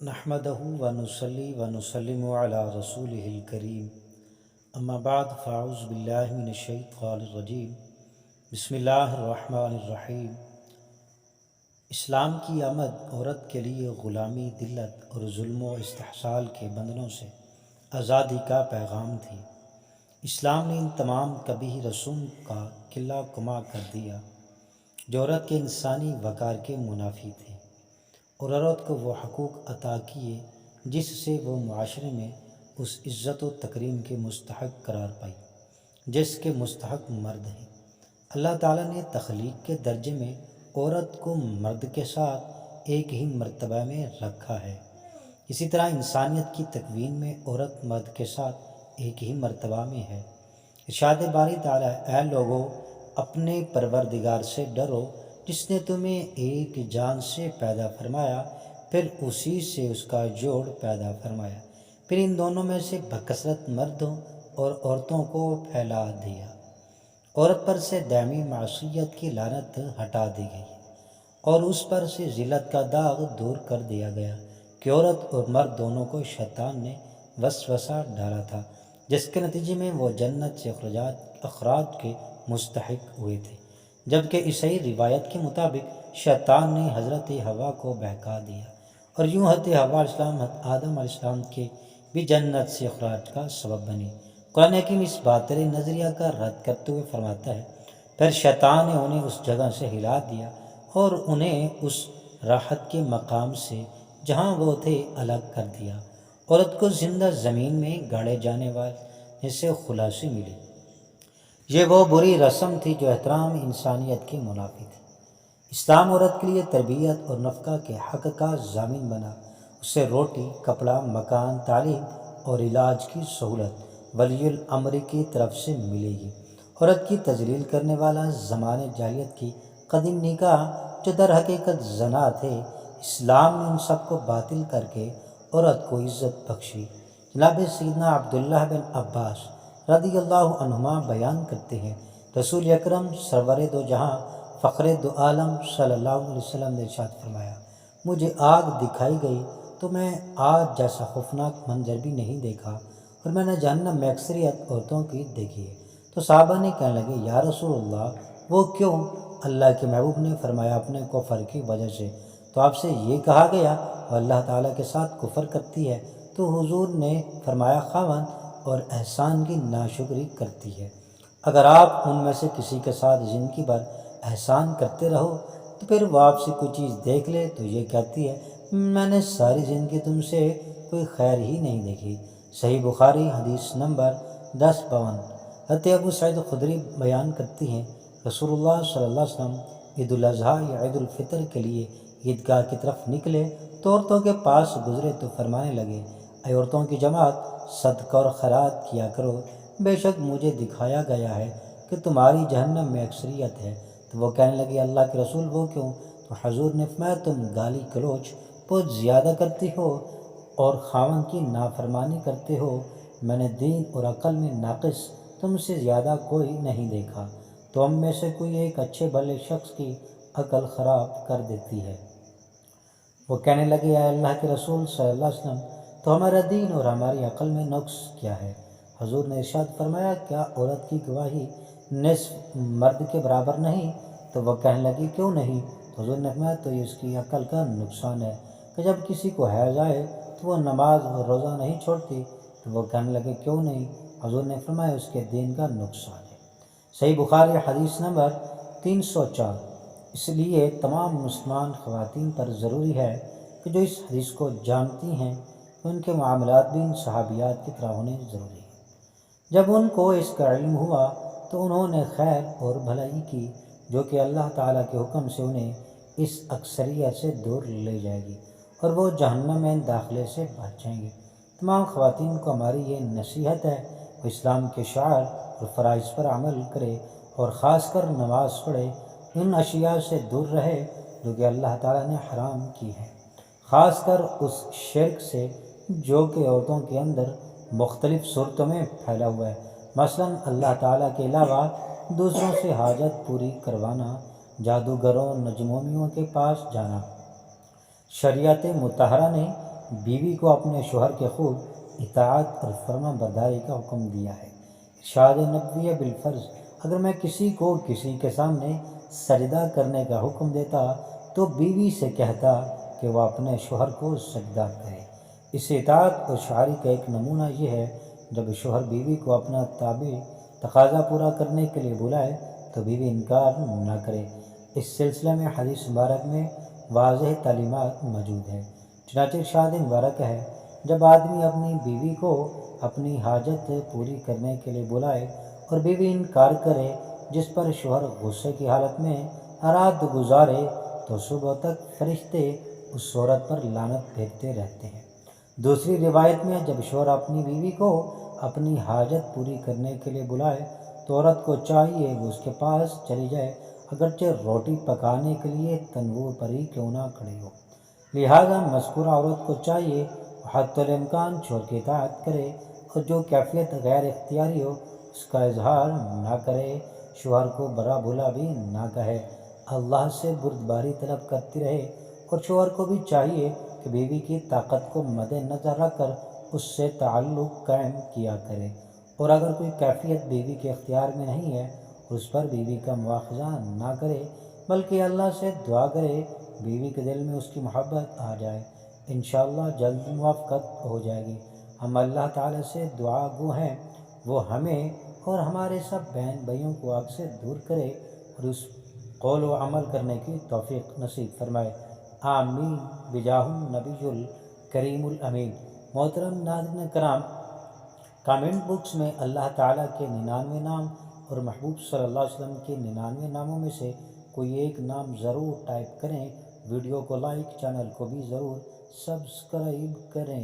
نحمدہ ونصلی ونسلم علی رسولہ الکریم اما بعد فاعوذ باللہ من الشیطان الرجیم بسم اللہ الرحمن الرحیم۔ اسلام کی آمد عورت کے لیے غلامی، ذلت اور ظلم و استحصال کے بندھنوں سے آزادی کا پیغام تھی۔ اسلام نے ان تمام قبیح رسوم کا قلہ کما کر دیا جو عورت کے انسانی وقار کے منافی تھے، اور عورت کو وہ حقوق عطا کیے جس سے وہ معاشرے میں اس عزت و تکریم کے مستحق قرار پائی جس کے مستحق مرد ہیں۔ اللہ تعالیٰ نے تخلیق کے درجے میں عورت کو مرد کے ساتھ ایک ہی مرتبہ میں رکھا ہے، اسی طرح انسانیت کی تکوین میں عورت مرد کے ساتھ ایک ہی مرتبہ میں ہے۔ ارشاد باری تعالیٰ، اے لوگو اپنے پروردگار سے ڈرو جس نے تمہیں ایک جان سے پیدا فرمایا، پھر اسی سے اس کا جوڑ پیدا فرمایا، پھر ان دونوں میں سے بکثرت مردوں اور عورتوں کو پھیلا دیا۔ عورت پر سے دائمی معصیت کی لعنت ہٹا دی گئی اور اس پر سے ذلت کا داغ دور کر دیا گیا کہ عورت اور مرد دونوں کو شیطان نے وسوسہ ڈالا تھا، جس کے نتیجے میں وہ جنت سے اخراج کے مستحق ہوئے تھے، جبکہ عیسائی روایت کے مطابق شیطان نے حضرت حوا کو بہکا دیا اور یوں حضرت حوا علیہ السلام حضرت آدم علیہ السلام کے بھی جنت سے اخراج کا سبب بنی۔ قرآن حکیم اس باطل نظریہ کا رد کرتے ہوئے فرماتا ہے، پھر شیطان نے انہیں اس جگہ سے ہلا دیا اور انہیں اس راحت کے مقام سے جہاں وہ تھے الگ کر دیا۔ عورت کو زندہ زمین میں گاڑے جانے والے سے خلاصی ملی۔ یہ وہ بری رسم تھی جو احترام انسانیت کے منافی تھی۔ اسلام عورت کے لیے تربیت اور نفقہ کے حق کا ضامن بنا، اسے روٹی، کپڑا، مکان، تعلیم اور علاج کی سہولت ولی الامر کی طرف سے ملے گی۔ عورت کی تذلیل کرنے والا زمانے جاہلیت کی قدیم نکاح جو در حقیقت زنا تھے، اسلام نے ان سب کو باطل کر کے عورت کو عزت بخشی۔ جناب سیدنا عبداللہ بن عباس رضی اللہ عنہما بیان کرتے ہیں، رسول اکرم سرور دو جہاں فخر دو عالم صلی اللہ علیہ وسلم نے ارشاد فرمایا، مجھے آگ دکھائی گئی تو میں آج جیسا خوفناک منظر بھی نہیں دیکھا، اور میں نے جہنم میں اکثریت عورتوں کی دیکھی ہے۔ تو صحابہ نے کہنے لگے، یا رسول اللہ وہ کیوں؟ اللہ کے محبوب نے فرمایا، اپنے کفر کی وجہ سے۔ تو آپ سے یہ کہا گیا وہ اللہ تعالیٰ کے ساتھ کفر کرتی ہے، تو حضور نے فرمایا خاوند اور احسان کی ناشکری کرتی ہے۔ اگر آپ ان میں سے کسی کے ساتھ زندگی بھر احسان کرتے رہو تو پھر وہ آپ سے کوئی چیز دیکھ لے تو یہ کہتی ہے، میں نے ساری زندگی تم سے کوئی خیر ہی نہیں دیکھی۔ صحیح بخاری حدیث نمبر 1052۔ حضرت ابو سعید خدری بیان کرتی ہیں، رسول اللہ صلی اللہ علیہ وسلم عید الاضحیٰ یا عید الفطر کے لیے عیدگاہ کی طرف نکلے تو عورتوں کے پاس گزرے تو فرمانے لگے، اے عورتوں کی جماعت، صدقہ اور خیرات کیا کرو، بے شک مجھے دکھایا گیا ہے کہ تمہاری جہنم میں اکثریت ہے۔ تو وہ کہنے لگے، اللہ کے رسول وہ کیوں؟ تو حضور نے فرمایا، تم گالی گلوچ بہت زیادہ کرتی ہو اور خاوند کی نافرمانی کرتے ہو، میں نے دین اور عقل میں ناقص تم سے زیادہ کوئی نہیں دیکھا۔ تو ہم میں سے کوئی ایک اچھے بھلے شخص کی عقل خراب کر دیتی ہے۔ وہ کہنے لگے، اے اللہ کے رسول صلی اللہ علیہ وسلم، تو ہمارا دین اور ہماری عقل میں نقص کیا ہے؟ حضور نے ارشاد فرمایا، کیا عورت کی گواہی نصف مرد کے برابر نہیں؟ تو وہ کہنے لگی، کیوں نہیں؟ تو حضور نے فرمایا، تو یہ اس کی عقل کا نقصان ہے کہ جب کسی کو حیض آئے تو وہ نماز اور روزہ نہیں چھوڑتی۔ تو وہ کہنے لگے، کیوں نہیں؟ حضور نے فرمایا، اس کے دین کا نقصان ہے۔ صحیح بخاری حدیث نمبر 304۔ اس لیے تمام مسلمان خواتین پر ضروری ہے کہ جو اس حدیث کو جانتی ہیں ان کے معاملات بھی ان صحابیات کی طرح ہونے ضروری ہیں۔ جب ان کو اس کا علم ہوا تو انہوں نے خیر اور بھلائی کی جو کہ اللہ تعالیٰ کے حکم سے انہیں اس اکثریت سے دور لے جائے گی اور وہ جہنم میں داخلے سے بچ جائیں گے۔ تمام خواتین کو ہماری یہ نصیحت ہے، وہ اسلام کے شعائر اور فرائض پر عمل کرے اور خاص کر نماز پڑھے، ان اشیاء سے دور رہے جو کہ اللہ تعالیٰ نے حرام کی ہیں، خاص کر اس شرک سے جو کہ عورتوں کے اندر مختلف صورتوں میں پھیلا ہوا ہے، مثلا اللہ تعالیٰ کے علاوہ دوسروں سے حاجت پوری کروانا، جادوگروں نجومیوں کے پاس جانا۔ شریعت مطہرہ نے بیوی کو اپنے شوہر کے خوب اطاعت اور فرما برداری کا حکم دیا ہے۔ ارشاد نبوی بالفرض، اگر میں کسی کو کسی کے سامنے سجدہ کرنے کا حکم دیتا تو بیوی سے کہتا کہ وہ اپنے شوہر کو سجدہ کرے۔ اس اطاعت اور شاعری کا ایک نمونہ یہ ہے، جب شوہر بیوی کو اپنا تقاضا پورا کرنے کے لیے بلائے تو بیوی انکار نہ کرے۔ اس سلسلے میں حدیث مبارک میں واضح تعلیمات موجود ہیں۔ چنانچہ ارشاد مبارک ہے، جب آدمی اپنی بیوی کو اپنی حاجت پوری کرنے کے لیے بلائے اور بیوی انکار کرے، جس پر شوہر غصے کی حالت میں رات گزارے تو صبح تک فرشتے اس عورت پر لعنت بھیجتے رہتے ہیں۔ دوسری روایت میں جب شوہر اپنی بیوی کو اپنی حاجت پوری کرنے کے لیے بلائے تو عورت کو چاہیے وہ اس کے پاس چلی جائے، اگرچہ روٹی پکانے کے لیے تنور پر ہی کیوں نہ کھڑی ہو۔ لہٰذا مذکورہ عورت کو چاہیے حتی الامکان شوہر کی اطاعت کرے اور جو کیفیت غیر اختیاری ہو اس کا اظہار نہ کرے، شوہر کو برا بھلا بھی نہ کہے، اللہ سے بردباری طلب کرتی رہے، اور شوہر کو بھی چاہیے کہ بیوی کی طاقت کو مد نظر رکھ کر اس سے تعلق قائم کیا کرے، اور اگر کوئی کیفیت بیوی کے اختیار میں نہیں ہے اس پر بیوی کا مواخذہ نہ کرے بلکہ اللہ سے دعا کرے بیوی کے دل میں اس کی محبت آ جائے، انشاءاللہ جلد موافقت ہو جائے گی۔ ہم اللہ تعالیٰ سے دعا گو ہیں وہ ہمیں اور ہمارے سب بہن بھائیوں کو آگ سے دور کرے اور اس قول و عمل کرنے کی توفیق نصیب فرمائے، آمین بجاہ النبی الکریم الامین۔ محترم ناظرین کرام، کامنٹ باکس میں اللہ تعالیٰ کے 99 نام اور محبوب صلی اللہ علیہ وسلم کے 99 ناموں میں سے کوئی ایک نام ضرور ٹائپ کریں۔ ویڈیو کو لائک، چینل کو بھی ضرور سبسکرائب کریں۔